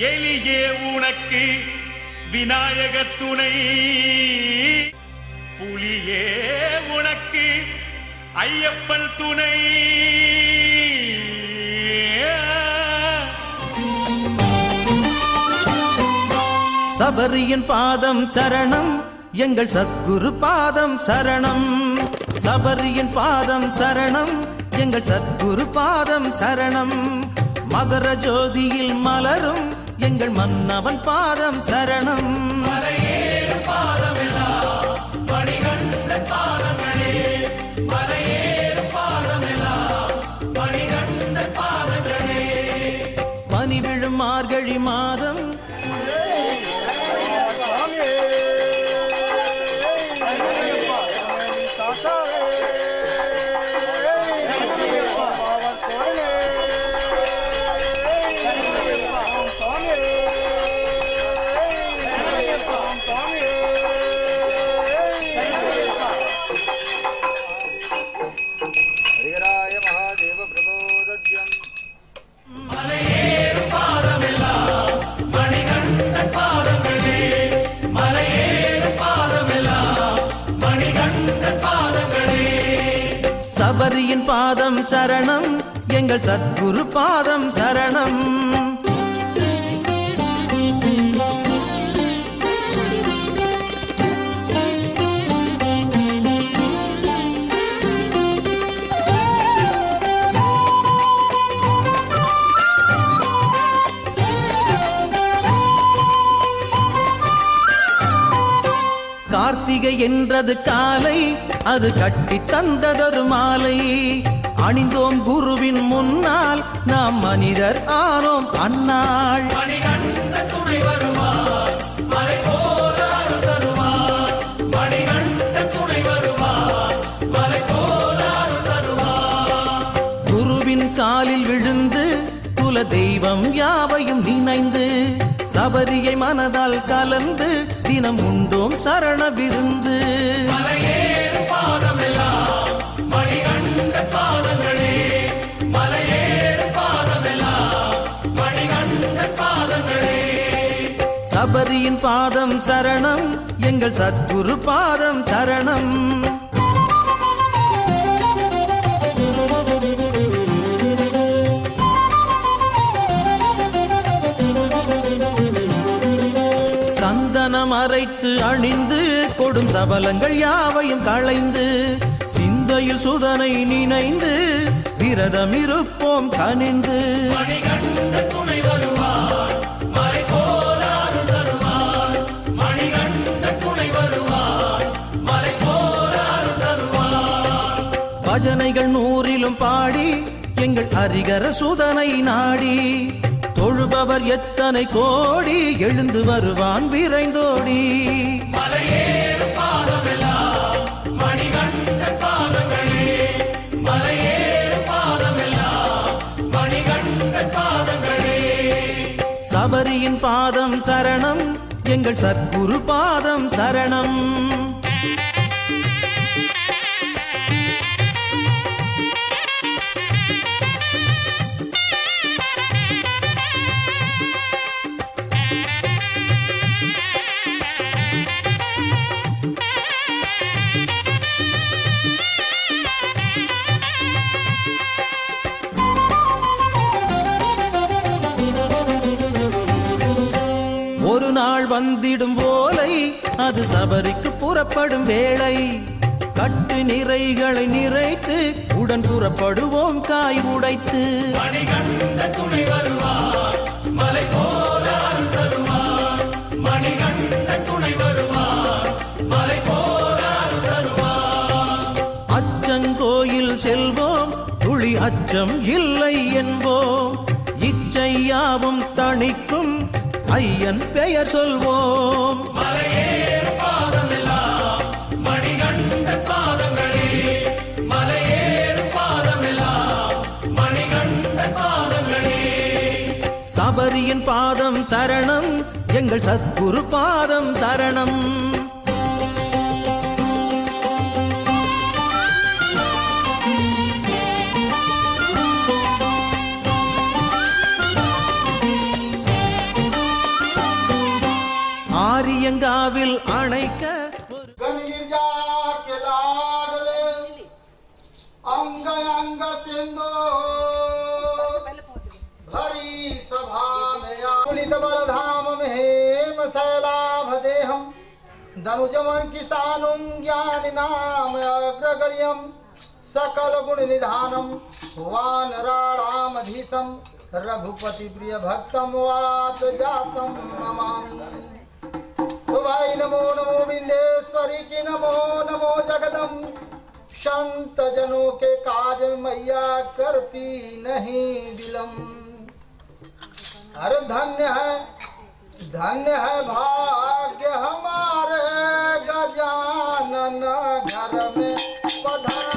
எலியே உனக்கு விநாயக துணை, புலியே உனக்கு ஐயப்பன் துணை. சபரியின் பாதம் சரணம், எங்கள் சத்குரு பாதம் சரணம். சபரியின் பாதம் சரணம், எங்கள் சத்குரு பாதம் சரணம். மகர ஜோதியில் மலரும் எங்கள் மன்னவன் பாதம் சரணம். பனி விழும் மார்கழி மாதம் சபரியின் பாதம் சரணம், எங்கள் சத்குரு பாதம் சரணம். கார்த்திகை என்றது காலை, அது கட்டி தந்ததொரு மாலை. அணிந்தோம் குருவின் முன்னால், நாம் மனிதர் ஆனோம் அந்நாள். குருவின் காலில் விழுந்து குல தெய்வம் யாவையும் நினைந்து, சபரியை மனதால் கலந்து தினம் உண்டோம் சரண விருந்து. சபரியின் பாதம் சரணம், எங்கள் சத்குரு பாதம் சரணம். சந்தனம் அரைத்து அணிந்து கொடும் சபலங்கள் யாவையும் களைந்து, சிந்தையில் சுதனை நினைந்து விரதம் இருப்போம் கனிந்து. பஜனைகள் 100லும் பாடி எங்கள் ஹரிகர சுதனை நாடி, தொழுபவர் எத்தனை கோடி எழுந்து வருவான் விரைந்தோடி. சபரியின் பாதம் சரணம், எங்கள் சத்குரு பாதம் சரணம். ஒரு நாள் வந்திடும் ஓலை, அது சபரிக்கு புறப்படும் வேளை. கட்டு நிறைகளை நிறைத்து உடன் புறப்படுவோம் காய் உடைத்து. அச்சங்கோயில் செல்வோம், துளி அச்சம் இல்லை என்போம். இச்சையாவும் தணிக்கும் ஐயன் பெயர் சொல்வோம். சபரியின் பாதம் சரணம், எங்கள் சத்குரு பாதம் சரணம். ஐயங்காவில் அணைக்க गणगिरिजा के लाडले अंग अंग सिंधु भरी सभा में आकुलित बलधाम में हेम शैलाभ देहम धनुजमन किसानुम ज्ञान नाम अग्रगण्यम सकल गुण निधानम वानराणामधीशम रघुपति प्रिय भक्तम वात जातम नमामि। तो भाई नमो नमो बिंदेश्वरी की नमो नमो जगदम संत जनों के काज मैया करती नहीं विलम्ब। अरे धन्य है भाग्य हमारे गजानन घर में पधारे।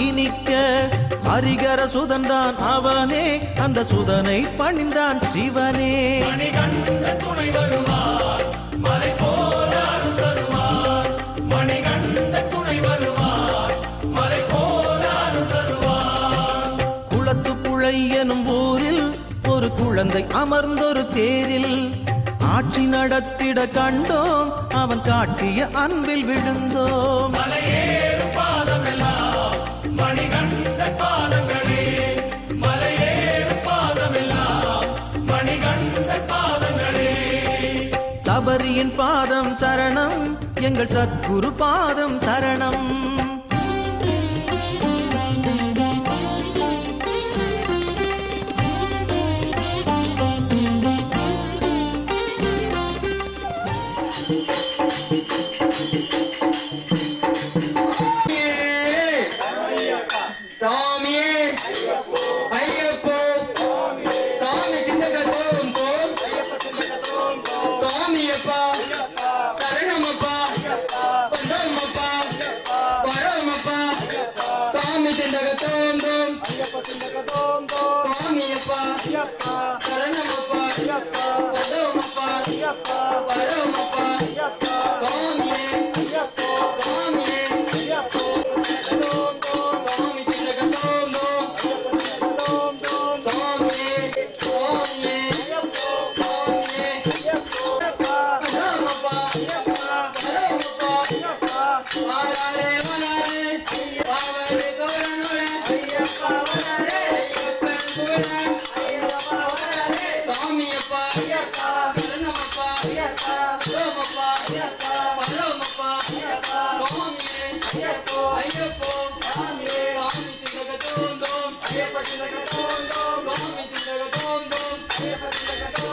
இனிக்க ஹரிகர சுதன்தான் அவனே, அந்த சுதனை பணிந்தான் சிவனே. மணிகண்ட துணை வருவார் மலை போல அருள் தருவார். மணிகண்ட துணை வருவார் மலை போல அருள் தருவார். குளத்து புழை எனும் ஊரில் ஒரு குழந்தை அமர்ந்தொரு தேரில் ஆட்சி நடத்திட கண்டோம், அவன் காட்டிய அன்பில் விழுந்தோம். மலையேறு பாதமெல்லாம் மணிகண்ட பாதங்களே ஹரியின் பாதம் சரணம் எங்கள் சத்குரு பாதம் சரணம்.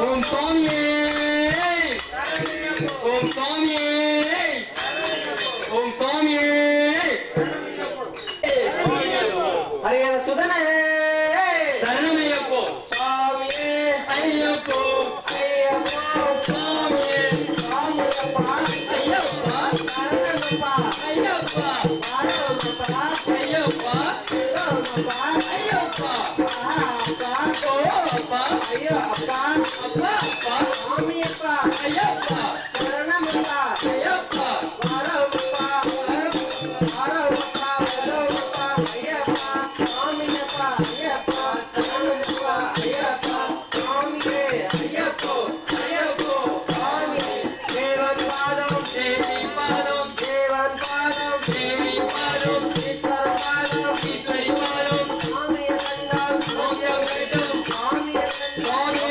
Om Swami, Om Swami, Om Swami. Hare Sudana, Saranamiyappo, Swami, Ayyappo, Ayyappo, Swami, Swamayappa, Ayyappa, Saranamappa, Ayyappa, Saranamappa, Ayyappa, Saranamappa, Ayyappa, Appa, Ayyappa, Appa, Appa, Swamiyappa, Ayyappa, Saranamappa, Ayyappa, Varavappa, Varavappa, Varavappa, Ayyappa, Swamiyappa, Ayyappa, Saranamappa, Ayyappa, Swamiye, Ayyappo, Ayyappo, Swami, Devan Padam, Devi Padam, Devan Padam, Devi Padam, Ishwar Padam, Ishwari Padam, Swami Akandam, Swami Akandam, Swami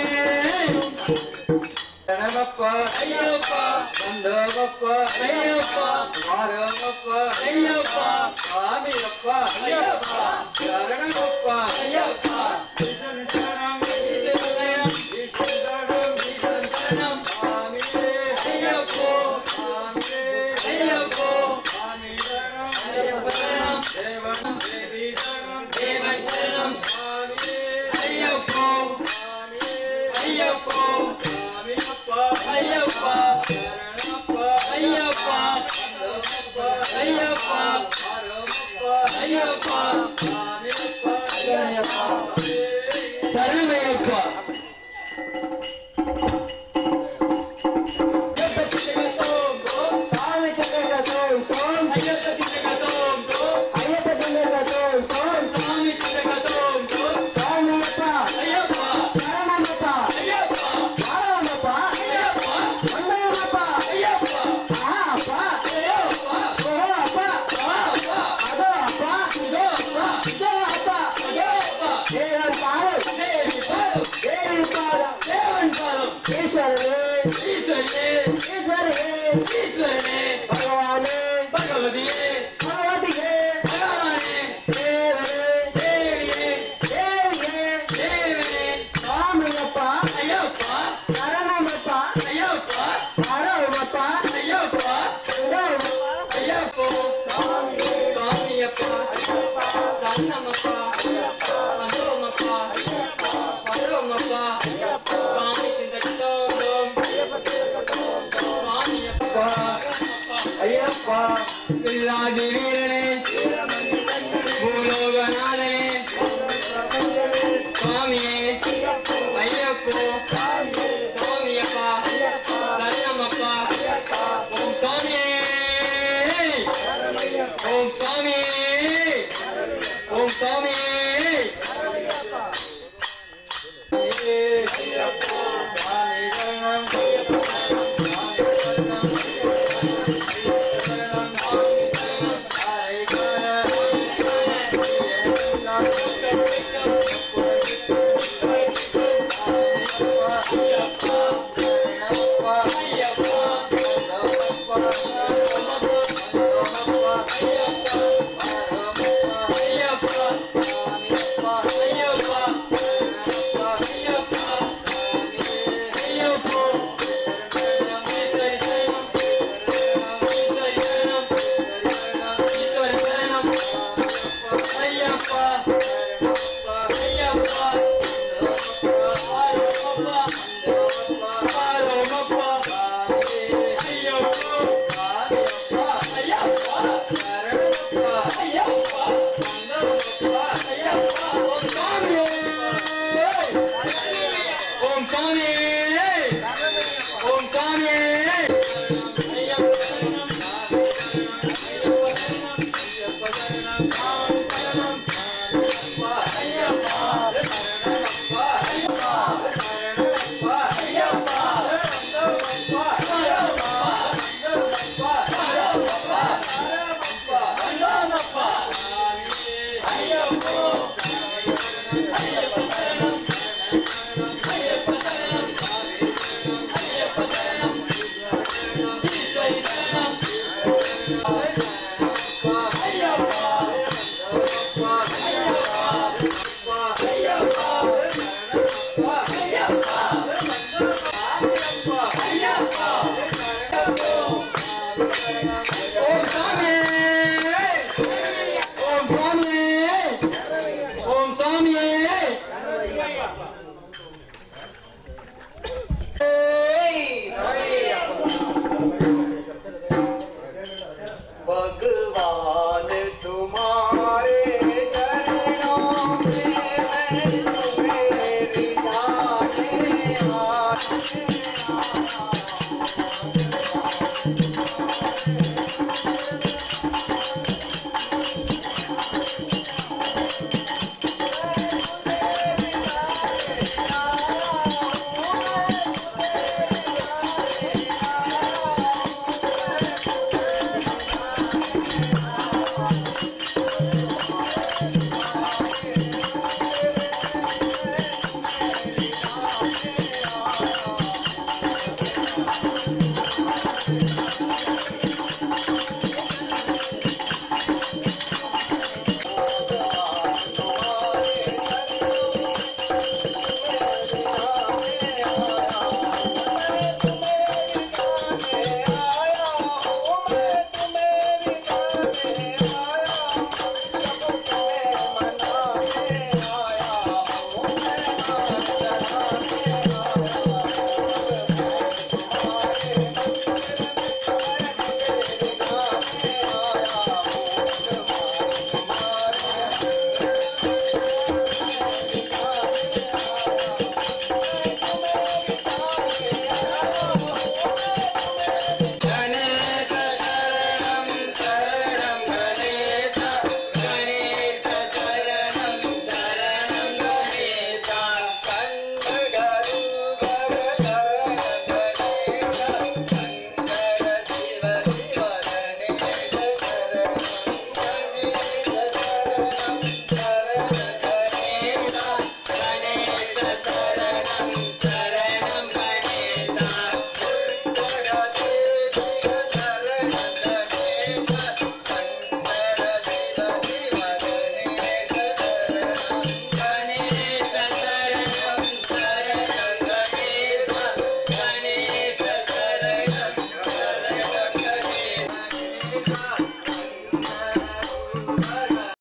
Saranamappa, Ayyappa, Bandhavappa, Ayyappa, Varavappa, Ayyappa, Swamiyappa, Ayyappa, Saranamappa, Ayyappa, Vishantaram, Vishantaram, Vishantaram, Vishantaram, Swamiye, Ayyappo, Swamiye, Ayyappo, Swamidaram, Ayyapparam, Devan, Devidaram, Devantaram, Swamiye, Ayyappo, Swamiye, Ayyappo, Swamiyappa, Ayyappa, Saranamappa, Ayyappa, Bandhavappa, Ayyappa, Varavappa, Ayyappa, Swamiyappa, Ayyappa, Saranamappa. Hare Thank you.